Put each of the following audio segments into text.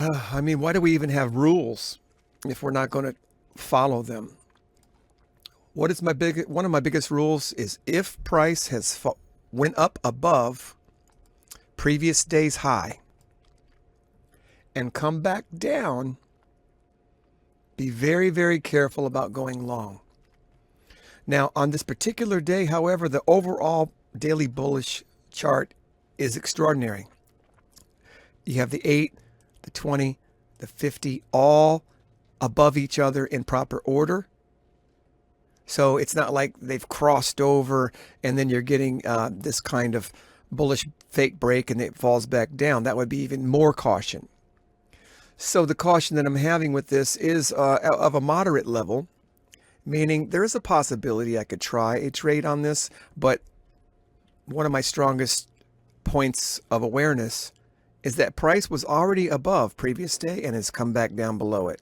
I mean, why do we even have rules if we're not going to follow them? One of my biggest rules is if price went up above previous day's high and come back down, be very, very careful about going long. Now, on this particular day, however, the overall daily bullish chart is extraordinary. You have the 8, the 20, the 50, all above each other in proper order. So it's not like they've crossed over and then you're getting this kind of bullish fake break and it falls back down. That would be even more caution. So the caution that I'm having with this is of a moderate level, meaning there is a possibility I could try a trade on this, but one of my strongest points of awareness is that price was already above previous day and has come back down below it.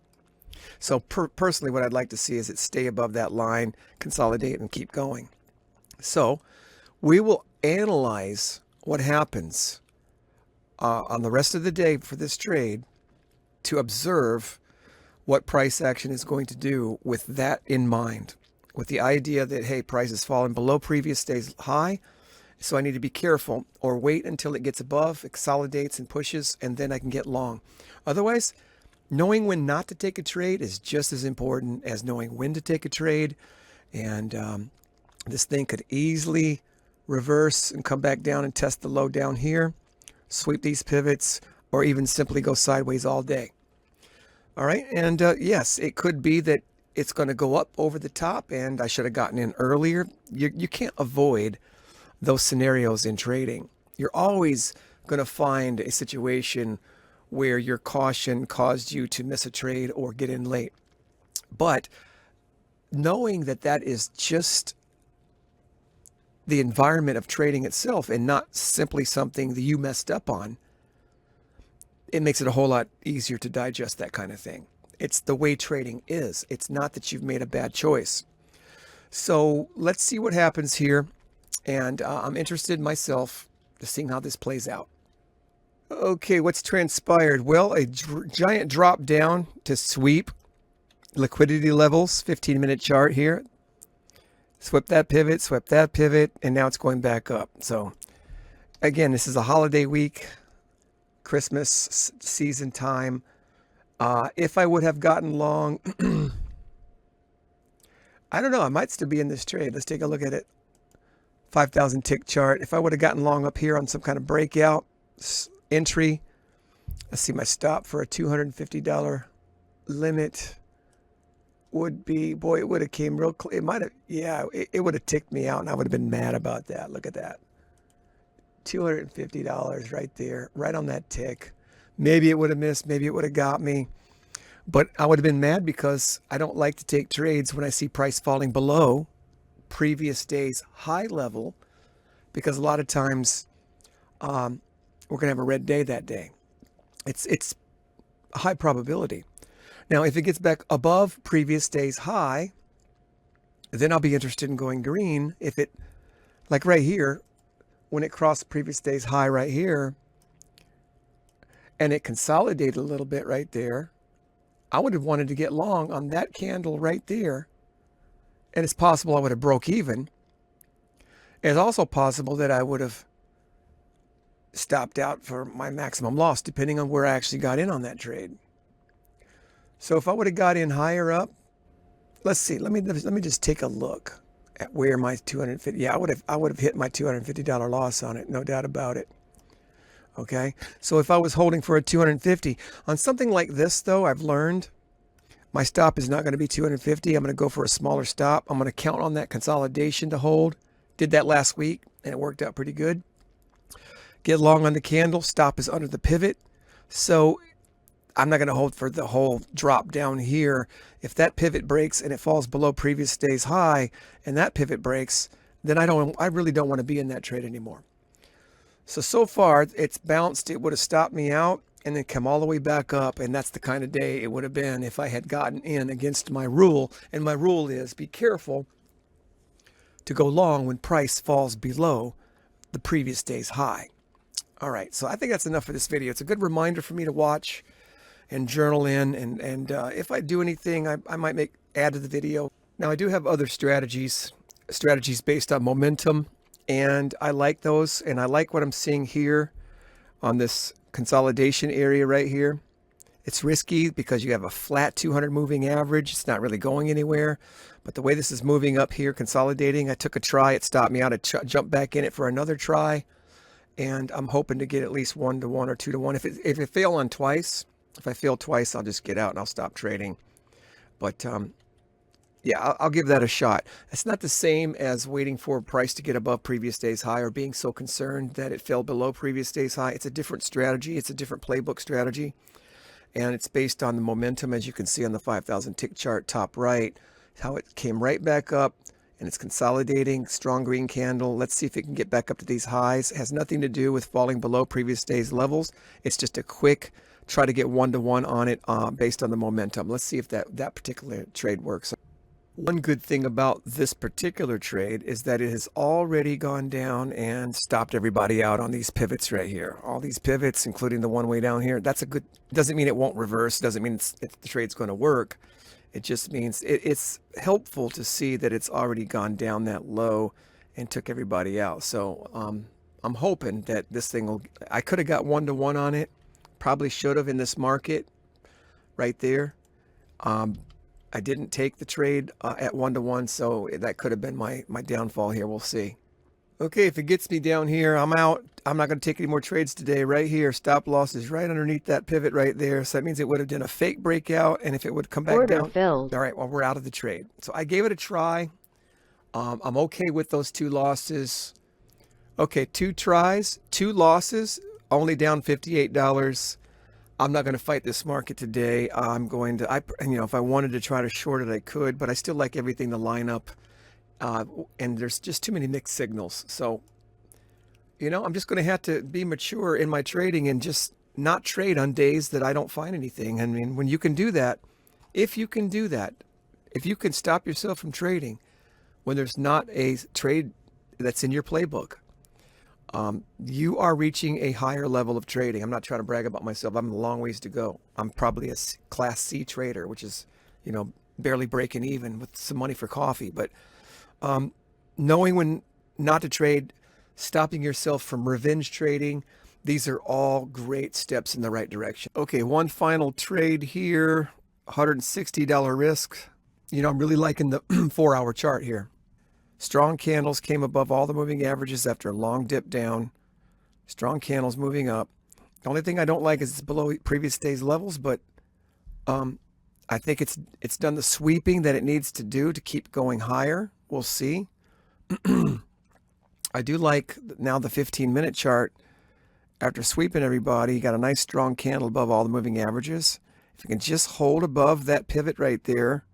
So personally, what I'd like to see is it stay above that line, consolidate, and keep going. So we will analyze what happens on the rest of the day for this trade to observe what price action is going to do with that in mind, with the idea that, hey, price has fallen below previous day's high, so I need to be careful or wait until it gets above, it consolidates and pushes, and then I can get long. Otherwise, knowing when not to take a trade is just as important as knowing when to take a trade. And this thing could easily reverse and come back down and test the low down here, sweep these pivots, or even simply go sideways all day. All right, and yes, it could be that it's going to go up over the top and I should have gotten in earlier. You can't avoid those scenarios in trading. You're always going to find a situation where your caution caused you to miss a trade or get in late. But knowing that that is just the environment of trading itself and not simply something that you messed up on, it makes it a whole lot easier to digest that kind of thing. It's the way trading is. It's not that you've made a bad choice. So let's see what happens here. And I'm interested myself to seeing how this plays out. Okay, what's transpired? Well, a giant drop down to sweep liquidity levels, 15-minute chart here. Swept that pivot, and now it's going back up. So again, this is a holiday week, Christmas season time. If I would have gotten long, I don't know, I might still be in this trade. Let's take a look at it. 5,000 tick chart. If I would have gotten long up here on some kind of breakout entry, let's see, my stop for a $250 limit would be, boy, it would have came real close. It might have, yeah, it would have ticked me out and I would have been mad about that. Look at that. $250 right there, right on that tick. Maybe it would have missed, maybe it would have got me, but I would have been mad because I don't like to take trades when I see price falling below previous day's high level, because a lot of times we're going to have a red day that day. It's a high probability. Now, if it gets back above previous day's high, then I'll be interested in going green. If it, like right here, when it crossed previous day's high right here, and it consolidated a little bit right there, I would have wanted to get long on that candle right there. And it's possible I would have broke even. It's also possible that I would have stopped out for my maximum loss, depending on where I actually got in on that trade. So if I would have got in higher up, let's see, let me just take a look at where my 250, yeah, I would have hit my $250 loss on it, no doubt about it. Okay, so if I was holding for a 250 on something like this, though, I've learned my stop is not going to be 250. I'm going to go for a smaller stop. I'm going to count on that consolidation to hold. Did that last week, and it worked out pretty good. Get long on the candle. Stop is under the pivot. So I'm not going to hold for the whole drop down here. If that pivot breaks and it falls below previous day's high, and that pivot breaks, then I really don't want to be in that trade anymore. So far, it's bounced. It would have stopped me out and then come all the way back up, and that's the kind of day it would have been if I had gotten in against my rule. And my rule is be careful to go long when price falls below the previous day's high. All right, so I think that's enough for this video. It's a good reminder for me to watch and journal in, and if I do anything, I might add to the video. Now I do have other strategies based on momentum, and I like those, and I like what I'm seeing here on this consolidation area right here. It's risky because you have a flat 200 moving average. It's not really going anywhere. But the way this is moving up here, consolidating, I took a try. It stopped me out. I jumped back in it for another try. And I'm hoping to get at least 1 to 1 or 2 to 1. If it fail on twice, if I fail twice, I'll just get out and I'll stop trading. But yeah, I'll give that a shot. It's not the same as waiting for price to get above previous day's high or being so concerned that it fell below previous day's high. It's a different strategy. It's a different playbook strategy. And it's based on the momentum, as you can see on the 5,000 tick chart top right, how it came right back up and it's consolidating, strong green candle. Let's see if it can get back up to these highs. It has nothing to do with falling below previous day's levels. It's just a quick try to get 1 to 1 on it based on the momentum. Let's see if that particular trade works. One good thing about this particular trade is that it has already gone down and stopped everybody out on these pivots right here. All these pivots, including the one way down here, that's a good, doesn't mean it won't reverse, doesn't mean the trade's going to work. It just means it's helpful to see that it's already gone down that low and took everybody out. So I'm hoping that this thing will, I could have got 1 to 1 on it, probably should have in this market right there. I didn't take the trade at 1 to 1, so that could have been my downfall here. We'll see. Okay, if it gets me down here, I'm out. I'm not going to take any more trades today. Right here, stop loss is right underneath that pivot right there. So that means it would have done a fake breakout, and if it would come back down, filled. All right, well, we're out of the trade. So I gave it a try. I'm okay with those 2 losses. Okay, 2 tries, 2 losses, only down $58. I'm not going to fight this market today. I'm going to, if I wanted to try to short it, I could, but I still like everything to line up. And there's just too many mixed signals. So, I'm just going to have to be mature in my trading and just not trade on days that I don't find anything. I mean, when you can do that, if you can stop yourself from trading when there's not a trade that's in your playbook, you are reaching a higher level of trading. I'm not trying to brag about myself. I'm a long ways to go. I'm probably a class C trader, which is, barely breaking even with some money for coffee. But knowing when not to trade, stopping yourself from revenge trading, these are all great steps in the right direction. Okay, one final trade here, $160 risk. I'm really liking the 4-hour chart here. Strong candles came above all the moving averages after a long dip down. Strong candles moving up. The only thing I don't like is it's below previous day's levels, but I think it's done the sweeping that it needs to do to keep going higher. We'll see. I do like now the 15-minute chart. After sweeping everybody, got a nice strong candle above all the moving averages. If you can just hold above that pivot right there,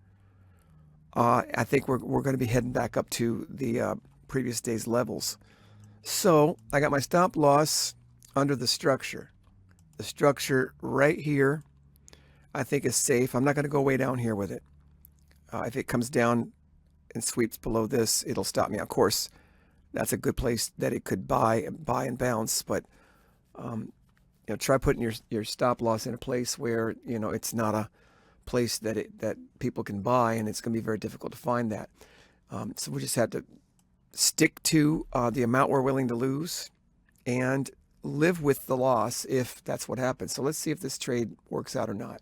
I think we're going to be heading back up to the previous day's levels. So I got my stop loss under the structure. The structure right here, I think is safe. I'm not going to go way down here with it. If it comes down and sweeps below this, it'll stop me. Of course, that's a good place that it could buy and bounce. But try putting your stop loss in a place where it's not a place that people can buy, and it's going to be very difficult to find that. So we just have to stick to the amount we're willing to lose and live with the loss if that's what happens. So let's see if this trade works out or not.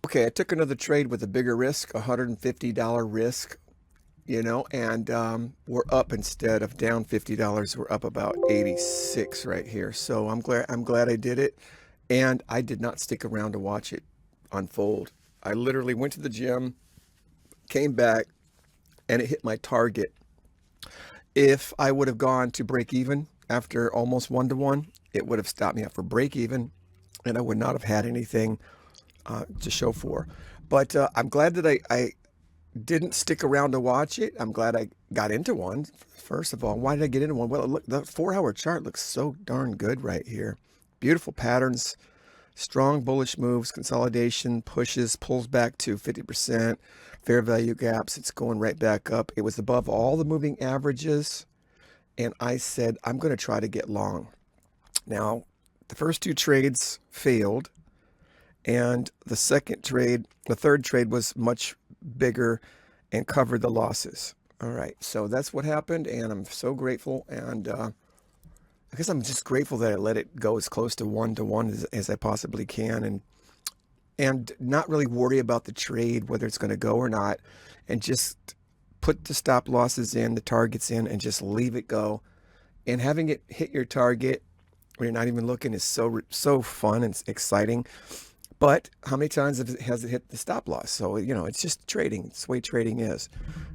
Okay, I took another trade with a bigger risk, $150 risk, and we're up instead of down $50. We're up about 86 right here. So I'm glad I did it, and I did not stick around to watch it unfold. I literally went to the gym, came back, and it hit my target. If I would have gone to break even after almost 1 to 1, it would have stopped me up for break even, and I would not have had anything to show for. But I'm glad that I didn't stick around to watch it. I'm glad I got into one. First of all, why did I get into one? Well, look, the 4-hour chart looks so darn good right here. Beautiful patterns. Strong bullish moves, consolidation, pushes, pulls back to 50%, fair value gaps. It's going right back up. It was above all the moving averages, and I said, I'm going to try to get long. Now, the first 2 trades failed, And the third trade was much bigger and covered the losses. All right, so that's what happened, and I'm so grateful. And I guess I'm just grateful that I let it go as close to 1-to-1 as I possibly can, and not really worry about the trade, whether it's going to go or not, and just put the stop losses in, the targets in, and just leave it go. And having it hit your target when you're not even looking is so fun and exciting. But how many times has it hit the stop loss? So, it's just trading. It's the way trading is.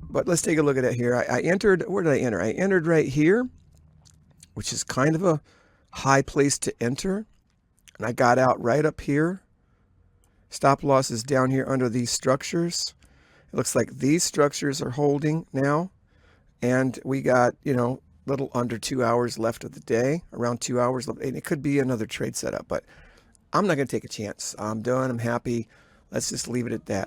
But let's take a look at it here. I entered, where did I enter? I entered right here, which is kind of a high place to enter. And I got out right up here. Stop loss is down here under these structures. It looks like these structures are holding now. And we got, little under 2 hours left of the day, around 2 hours left. And it could be another trade setup, but I'm not going to take a chance. I'm done. I'm happy. Let's just leave it at that.